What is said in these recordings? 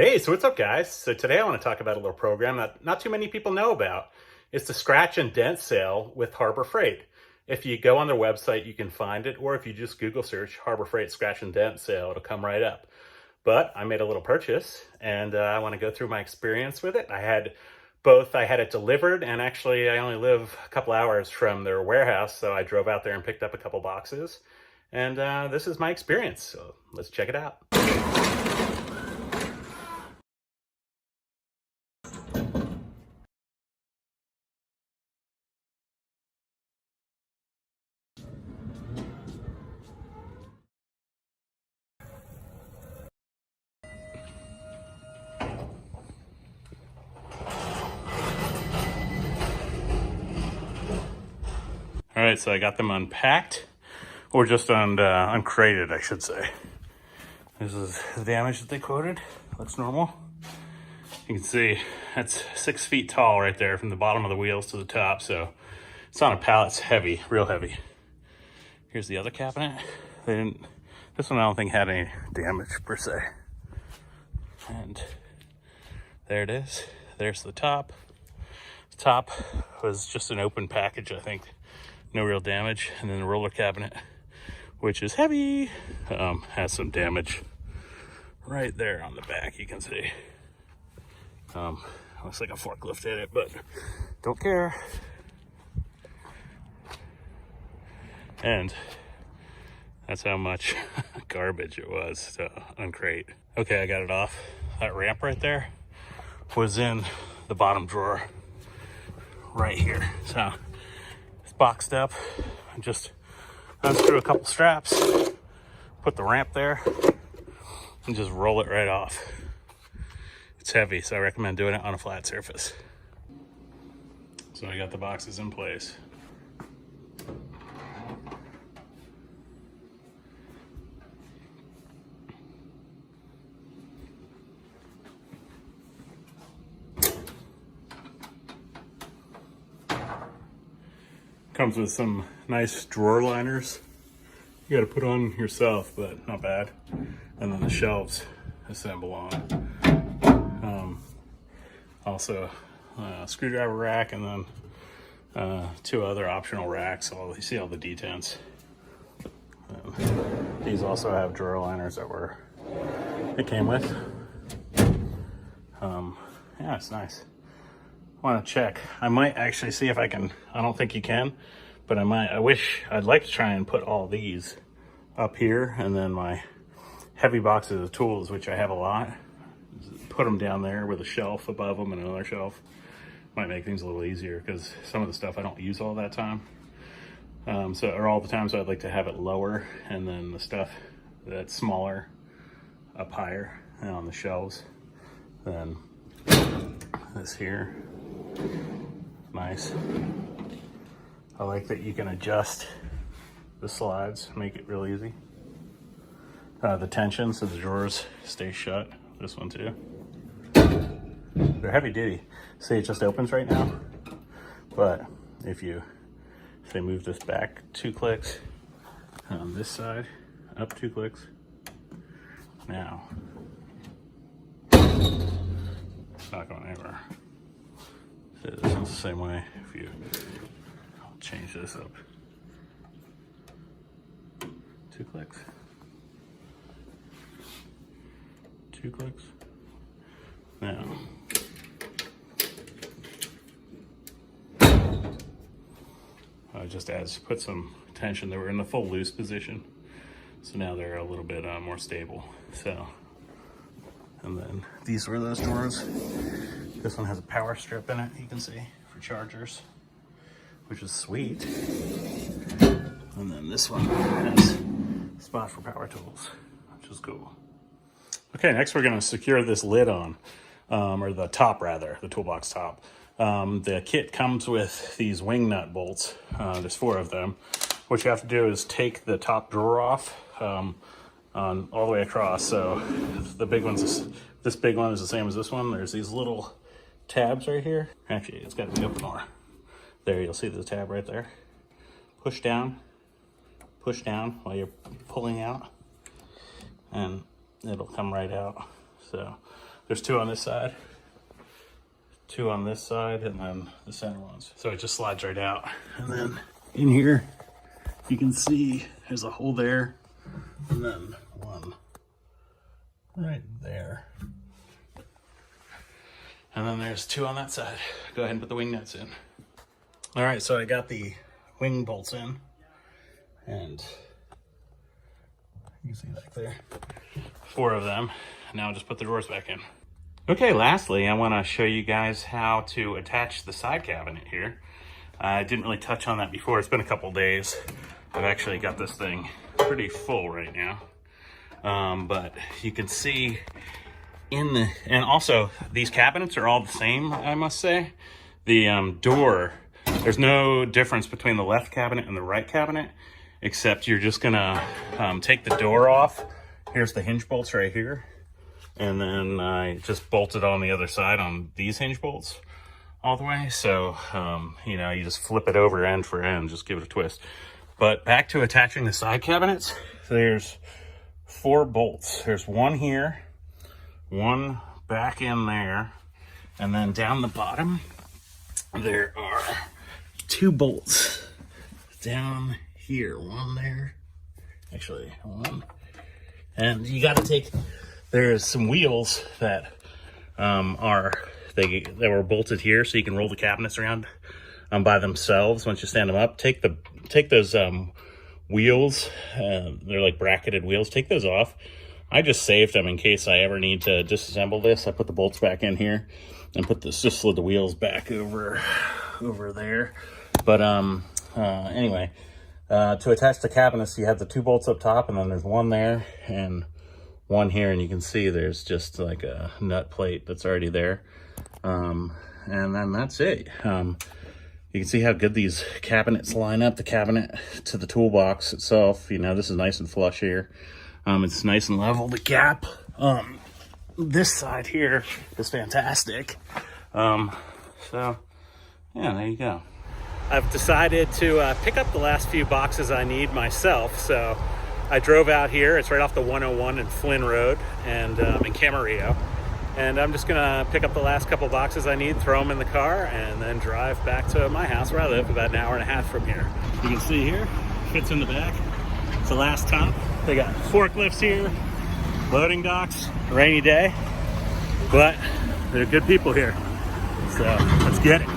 Hey, so what's up, guys? So today I want to talk about a little program that not too many people know about. It's the scratch and dent sale with Harbor Freight. If you go on their website, you can find it, or if you just Google search Harbor Freight scratch and dent sale, it'll come right up. But I made a little purchase, and I want to go through my experience with it. I had both. I had it delivered, and actually I only live a couple hours from their warehouse, so I drove out there and picked up a couple boxes. And this is my experience, so let's check it out. All right, so I got them unpacked, or just uncrated, I should say. This is the damage that they quoted. Looks normal. You can see that's 6 feet tall right there from the bottom of the wheels to the top, so it's on a pallet. It's heavy, real heavy. Here's the other cabinet. This one I don't think had any damage per se. And there it is. There's the top. The top was just an open package, I think. No real damage. And then the roller cabinet, which is heavy, has some damage right there on the back, you can see. Looks like a forklift hit it, but don't care. And that's how much garbage it was to uncrate. Okay, I got it off. That ramp right there was in the bottom drawer right here. So it's boxed up. I just unscrew a couple straps, put the ramp there, and just roll it right off. It's heavy, so I recommend doing it on a flat surface. So I got the boxes in place. Comes with some nice drawer liners. You gotta put on yourself, but not bad. And then the shelves assemble on. Also a screwdriver rack, and then 2 other optional racks. So you see all the detents. These also have drawer liners it came with. Yeah, it's nice. I want to check. I might actually see if I can. I don't think you can, but I'd like to try and put all these up here, and then my heavy boxes of tools, which I have a lot, put them down there with a shelf above them and another shelf. Might make things a little easier, because some of the stuff I don't use all that time. Or all the time, so I'd like to have it lower, and then the stuff that's smaller up higher and on the shelves. Then this here, nice. I like that you can adjust the slides, make it real easy. The tension, so the drawers stay shut. This one too. They're heavy duty. See, it just opens right now. But if I move this back 2 clicks, on this side, up 2 clicks. Now, it's not going anywhere. So this one's the same way. I'll change this up. 2 clicks. 2 clicks. Now, I just put some tension. They were in the full loose position, so now they're a little bit more stable. So, and then these were those drawers. This one has a power strip in it, you can see, for chargers, which is sweet. And then this one has a spot for power tools, which is cool. Okay, next we're gonna secure this lid on, or the top rather, the toolbox top. The kit comes with these wing nut bolts. There's 4 of them. What you have to do is take the top drawer off all the way across. So this big one is the same as this one. There's these little tabs right here. Actually, it's got to be open more. There, you'll see the tab right there. Push down while you're pulling out, and it'll come right out. So There's 2 on this side, 2 on this side, and then the center ones. So it just slides right out. And then in here, you can see there's a hole there, and then one right there. And then there's 2 on that side. Go ahead and put the wing nuts in. All right, so I got the wing bolts in, and you can see back there, 4 of them. Now I'll just put the drawers back in. Okay, lastly, I want to show you guys how to attach the side cabinet here. I didn't really touch on that before. It's been a couple days. I've actually got this thing pretty full right now. But you can see and also these cabinets are all the same, I must say. The door, there's no difference between the left cabinet and the right cabinet, except you're just gonna take the door off. Here's the hinge bolts right here. And then I just bolted on the other side on these hinge bolts all the way. So, you know, you just flip it over end for end, just give it a twist. But back to attaching the side cabinets, there's 4 bolts. There's 1 here, 1 back in there, and then down the bottom, there are 2 bolts down here. 1 there, actually 1. And you gotta take, there's some wheels that they were bolted here, so you can roll the cabinets around by themselves once you stand them up. Take those wheels, they're like bracketed wheels, take those off. I just saved them in case I ever need to disassemble this. I put the bolts back in here and just slid the wheels back over there. But anyway, to attach the cabinets, you have the 2 bolts up top, and then there's 1 there and 1 here, and you can see there's just like a nut plate that's already there. And then that's it. You can see how good these cabinets line up, the cabinet to the toolbox itself. You know, this is nice and flush here. It's nice and level. The gap, this side here is fantastic. So yeah, there you go. I've decided to pick up the last few boxes I need myself. So I drove out here. It's right off the 101 and Flynn Road, and in Camarillo. And I'm just gonna pick up the last couple boxes I need, throw them in the car, and then drive back to my house where I live, about an hour and a half from here. You can see here, fits in the back. It's the last top. They got forklifts here, loading docks, rainy day, but they're good people here. So let's get it.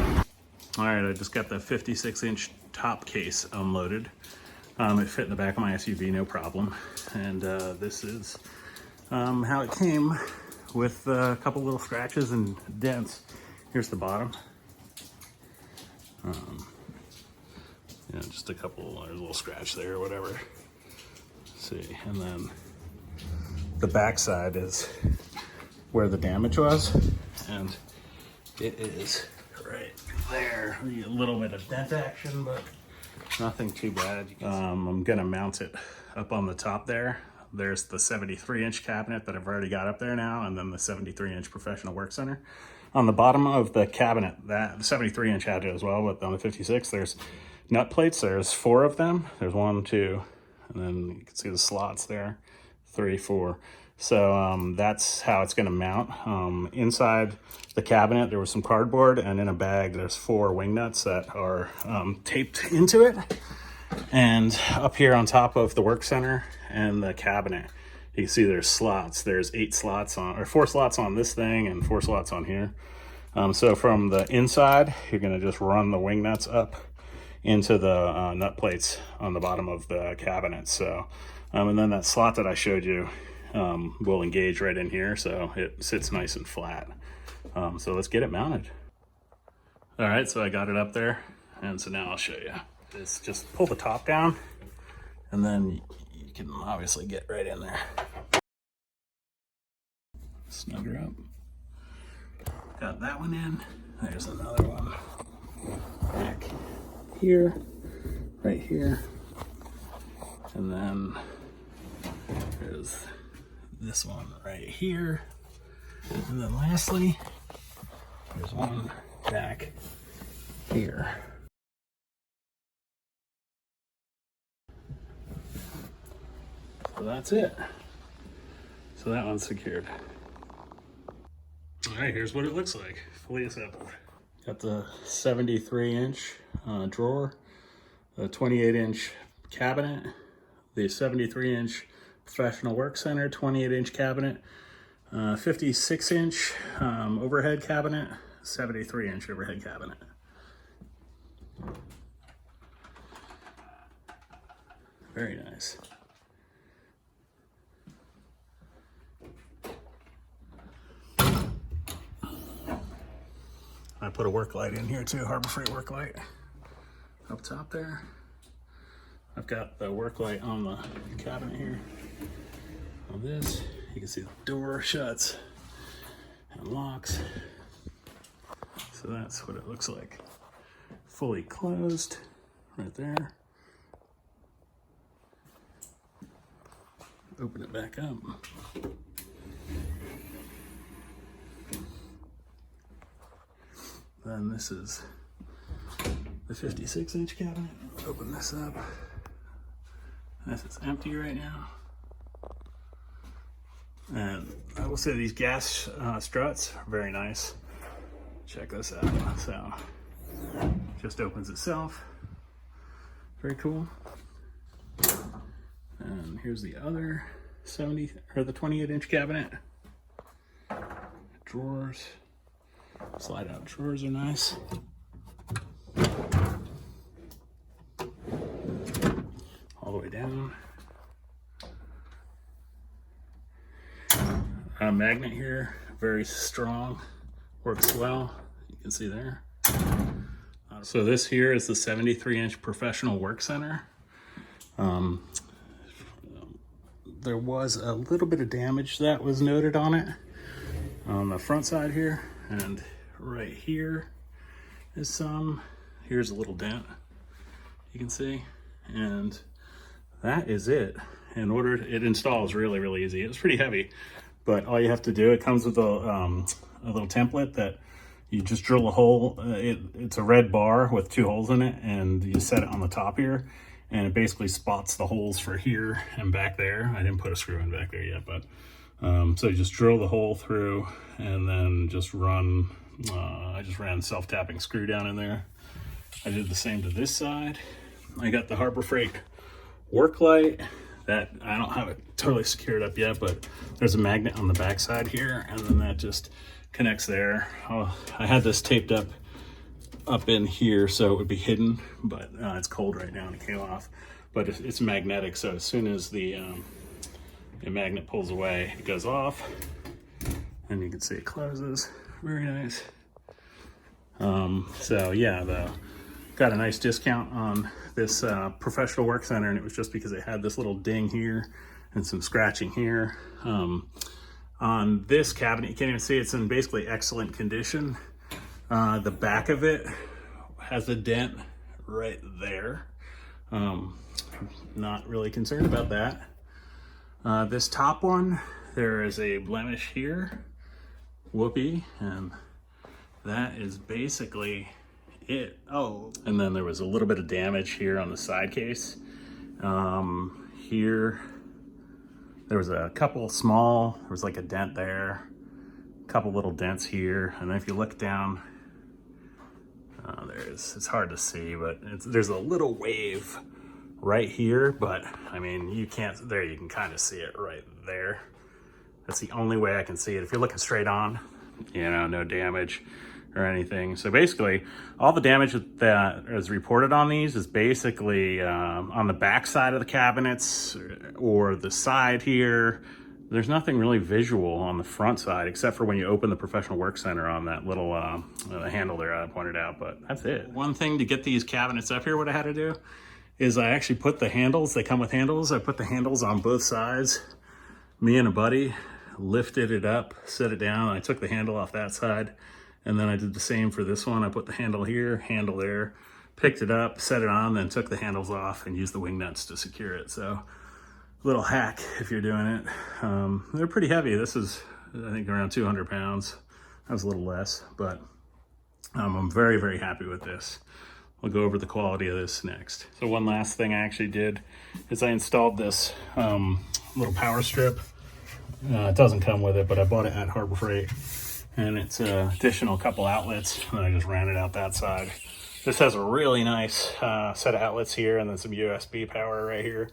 All right, I just got the 56-inch top case unloaded. It fit in the back of my SUV, no problem. And this is how it came, with a couple little scratches and dents. Here's the bottom. Yeah, just a couple, there's a little scratch there or whatever. Let's see, and then the back side is where the damage was, and it is right there. A little bit of dent action, but nothing too bad. I'm gonna mount it up on the top there. There's the 73-inch cabinet that I've already got up there now, and then the 73-inch professional work center. On the bottom of the cabinet, that the 73-inch had it as well, but on the 56, there's nut plates. There's 4 of them. There's 1, 2, and then you can see the slots there, 3, 4. So that's how it's gonna mount. Inside the cabinet, there was some cardboard, and in a bag, there's 4 wing nuts that are taped into it. And up here on top of the work center and the cabinet, you can see there's slots. There's 8 slots on, or 4 slots on this thing and 4 slots on here. So from the inside, you're gonna just run the wing nuts up into the nut plates on the bottom of the cabinet. So, and then that slot that I showed you will engage right in here, so it sits nice and flat. So let's get it mounted. All right, so I got it up there, and so now I'll show you. Is just pull the top down, and then you can obviously get right in there. Snug her up. Got that one in. There's another one back here, right here, and then there's this one right here, and then lastly there's one back here. So that's it. So that one's secured. All right, here's what it looks like, fully assembled. Got the 73-inch drawer, the 28-inch cabinet, the 73-inch professional work center, 28-inch cabinet, 56-inch overhead cabinet, 73-inch overhead cabinet. Very nice. I put a work light in here too, Harbor Freight work light up top there. I've got the work light on the cabinet here. On this, you can see the door shuts and locks. So that's what it looks like. Fully closed right there. Open it back up. Then this is the 56-inch cabinet. Open this up. This is empty right now. And I will say these gas struts are very nice. Check this out. So, just opens itself. Very cool. And here's the other 28-inch cabinet. Drawers. Slide out drawers are nice. All the way down. Magnet here, very strong, works well. You can see there. So this here is the 73-inch professional work center. There was a little bit of damage that was noted on it on the front side here, and right here is some. Here's a little dent you can see, and that is it. It installs really easy. It's pretty heavy, but all you have to do, it comes with a little template that you just drill a hole. It's a red bar with 2 holes in it, and you set it on the top here, and it basically spots the holes for here and back there. I didn't put a screw in back there yet, but so you just drill the hole through and then just run, I just ran self-tapping screw down in there. I did the same to this side. I got the Harbor Freight work light that I don't have it totally secured up yet, but there's a magnet on the back side here, and then that just connects there. I had this taped up in here so it would be hidden, but it's cold right now and it came off. But it's magnetic, so as soon as the magnet pulls away, it goes off, and you can see it closes. Very nice. So yeah, got a nice discount on this professional work center, and it was just because it had this little ding here and some scratching here. On this cabinet, you can't even see it's in basically excellent condition. The back of it has a dent right there. Not really concerned about that. This top one, there is a blemish here. Whoopee, and that is basically it. Oh, and then there was a little bit of damage here on the side case. Here, there was a couple small, there was like a dent there, a couple little dents here, and then if you look down, it's hard to see, but there's a little wave right here, but I mean, you can kind of see it right there. That's the only way I can see it. If you're looking straight on, no damage or anything. So basically, all the damage that is reported on these is basically on the back side of the cabinets or the side here. There's nothing really visual on the front side, except for when you open the professional work center on that little handle there I pointed out, but that's it. One thing to get these cabinets up here, what I had to do is I actually put the handles, they come with handles, I put the handles on both sides. Me and a buddy lifted it up, set it down, I took the handle off that side, and then I did the same for this one. I put the handle here, handle there, picked it up, set it on, then took the handles off and used the wing nuts to secure it. So little hack if you're doing it. They're pretty heavy. This is, I think, around 200 pounds. That was a little less, but I'm very happy with this. We'll go over the quality of this next. So one last thing I actually did is I installed this little power strip. It doesn't come with it, but I bought it at Harbor Freight. and it's an additional couple outlets, and I just ran it out that side. This has a really nice set of outlets here, and then some USB power right here.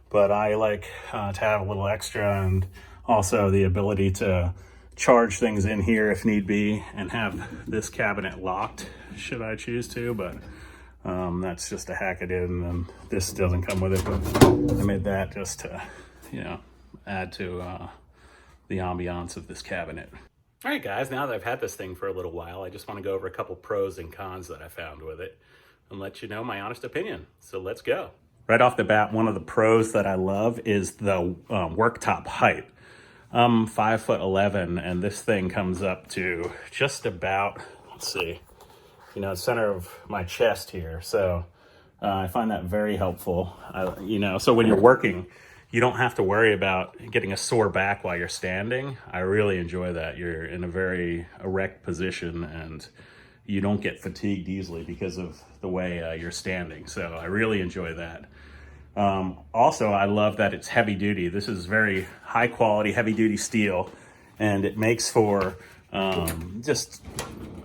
But I like to have a little extra, and also the ability to charge things in here if need be, and have this cabinet locked should I choose to. But that's just to hack it in, and this doesn't come with it. But I made that just to, you know, add to the ambiance of this cabinet. All right, guys, now that I've had this thing for a little while, I just want to go over a couple pros and cons that I found with it and let you know my honest opinion. So let's go. Right off the bat, one of the pros that I love is the worktop height. I'm 5'11", and this thing comes up to just about, let's see, you know, the center of my chest here. So I find that very helpful. You know, so when you're working, you don't have to worry about getting a sore back while you're standing. I really enjoy that. You're in a very erect position, and you don't get fatigued easily because of the way you're standing. So I really enjoy that. Also, I love that it's heavy duty. This is very high quality, heavy duty steel, and it makes for just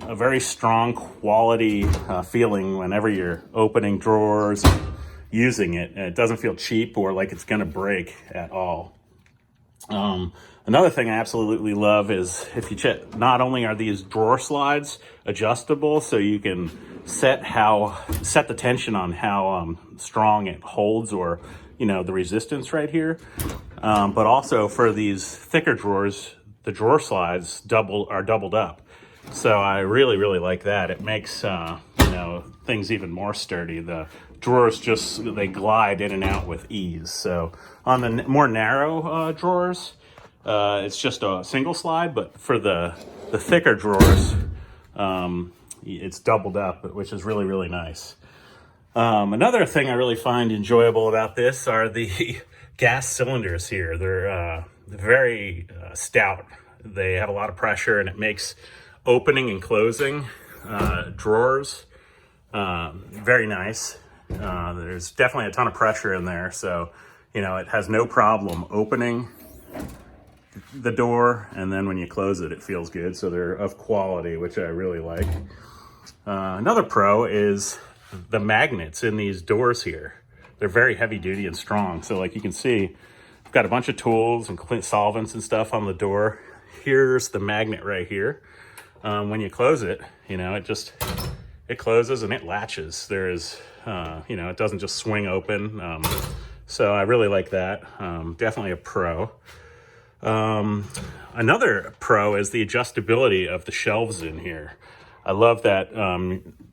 a very strong quality feeling whenever you're opening drawers, using it. It doesn't feel cheap or like it's gonna break at all. Another thing I absolutely love is if you check, not only are these drawer slides adjustable, so you can set the tension on how strong it holds, or, you know, the resistance right here. But also for these thicker drawers, the drawer slides are doubled up. So I really, really like that. It makes, you know, things even more sturdy. The drawers they glide in and out with ease. So on the more narrow drawers, it's just a single slide, but for the thicker drawers, it's doubled up, which is really, really nice. Another thing I really find enjoyable about this are the gas cylinders here. They're very stout. They have a lot of pressure, and it makes opening and closing drawers very nice. There's definitely a ton of pressure in there, so, you know, it has no problem opening the door, and then when you close it, it feels good. So they're of quality, which I really like. Another pro is the magnets in these doors here. They're very heavy duty and strong. So like you can see, I've got a bunch of tools and solvents and stuff on the door. Here's the magnet right here. When you close it, you know, it closes and it latches. There is, you know, it doesn't just swing open. So I really like that. Definitely a pro. Another pro is the adjustability of the shelves in here. I love that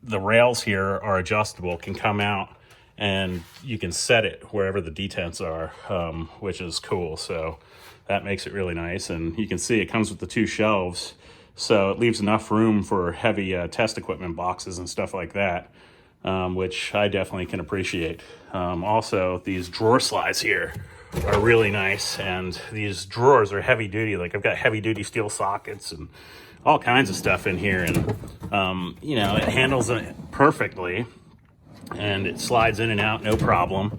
the rails here are adjustable, can come out, and you can set it wherever the detents are, which is cool. So that makes it really nice. And you can see it comes with the two shelves, so it leaves enough room for heavy test equipment boxes and stuff like that, which I definitely can appreciate. Also, these drawer slides here are really nice, and these drawers are heavy duty. Like, I've got heavy duty steel sockets and all kinds of stuff in here, and you know, it handles it perfectly, and it slides in and out no problem.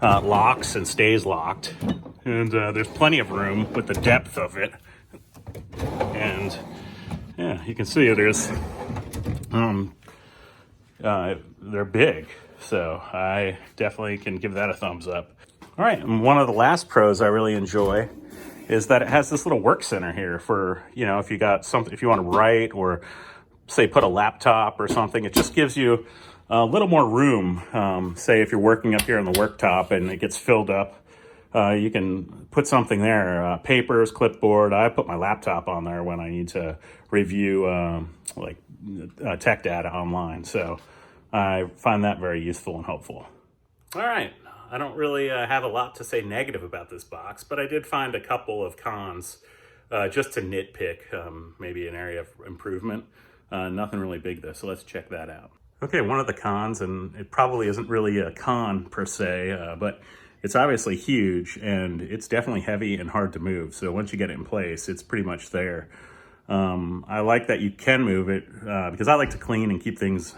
Locks and stays locked, and there's plenty of room with the depth of it. And yeah, you can see there's they're big, so I definitely can give that a thumbs up. All right, and one of the last pros I really enjoy is that it has this little work center here for, you know, if you got something, if you want to write or say put a laptop or something, it just gives you a little more room. Say if you're working up here on the worktop and it gets filled up, you can put something there, papers, clipboard. I put my laptop on there when I need to review tech data online. So I find that very useful and helpful. All right. I don't really have a lot to say negative about this box, but I did find a couple of cons just to nitpick, maybe an area of improvement. Nothing really big though, so let's check that out. Okay, one of the cons, and it probably isn't really a con per se, but it's obviously huge, and it's definitely heavy and hard to move. So once you get it in place, it's pretty much there. I like that you can move it because I like to clean and keep things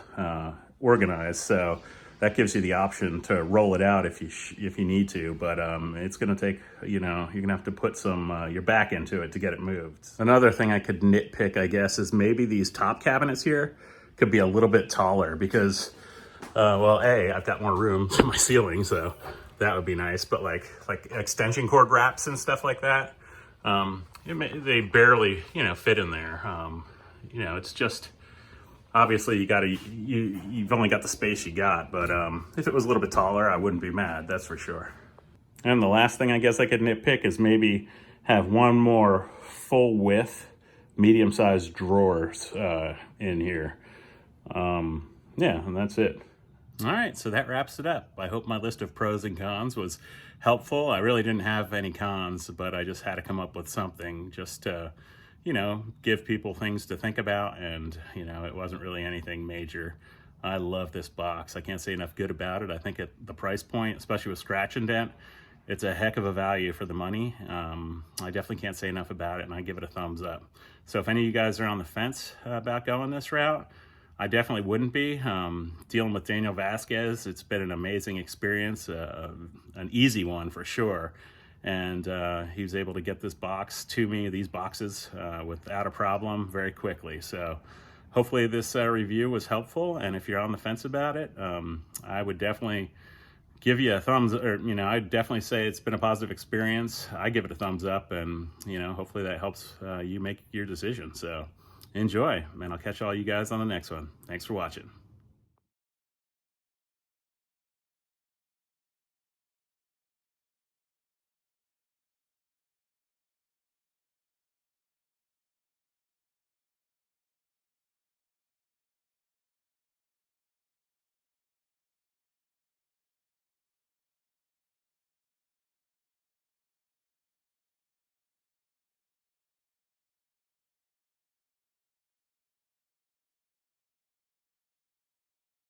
organized. So that gives you the option to roll it out if you need to, but it's gonna take, you know, you're gonna have to put some your back into it to get it moved. Another thing I could nitpick, I guess, is maybe these top cabinets here could be a little bit taller because, well, I've got more room to my ceiling, so that would be nice. But like extension cord wraps and stuff like that, they barely, you know, fit in there. You know, it's just, obviously you've only got the space you got, but if it was a little bit taller, I wouldn't be mad, that's for sure. And the last thing I guess I could nitpick is maybe have one more full width, medium-sized drawers in here. Yeah, and that's it. All right, so that wraps it up. I hope my list of pros and cons was helpful. I really didn't have any cons, but I just had to come up with something just to, you know, give people things to think about, and, you know, it wasn't really anything major. I love this box. I can't say enough good about it. I think at the price point, especially with scratch and dent, it's a heck of a value for the money. I definitely can't say enough about it, and I give it a thumbs up. So if any of you guys are on the fence about going this route, I definitely wouldn't be. Dealing with Daniel Vasquez, it's been an amazing experience, an easy one for sure. And he was able to get this box to me, these boxes, without a problem very quickly. So hopefully this review was helpful. And if you're on the fence about it, I would definitely give you a thumbs, or, you know, I'd definitely say it's been a positive experience. I give it a thumbs up, and, you know, hopefully that helps you make your decision. So enjoy, and I'll catch all you guys on the next one. Thanks for watching.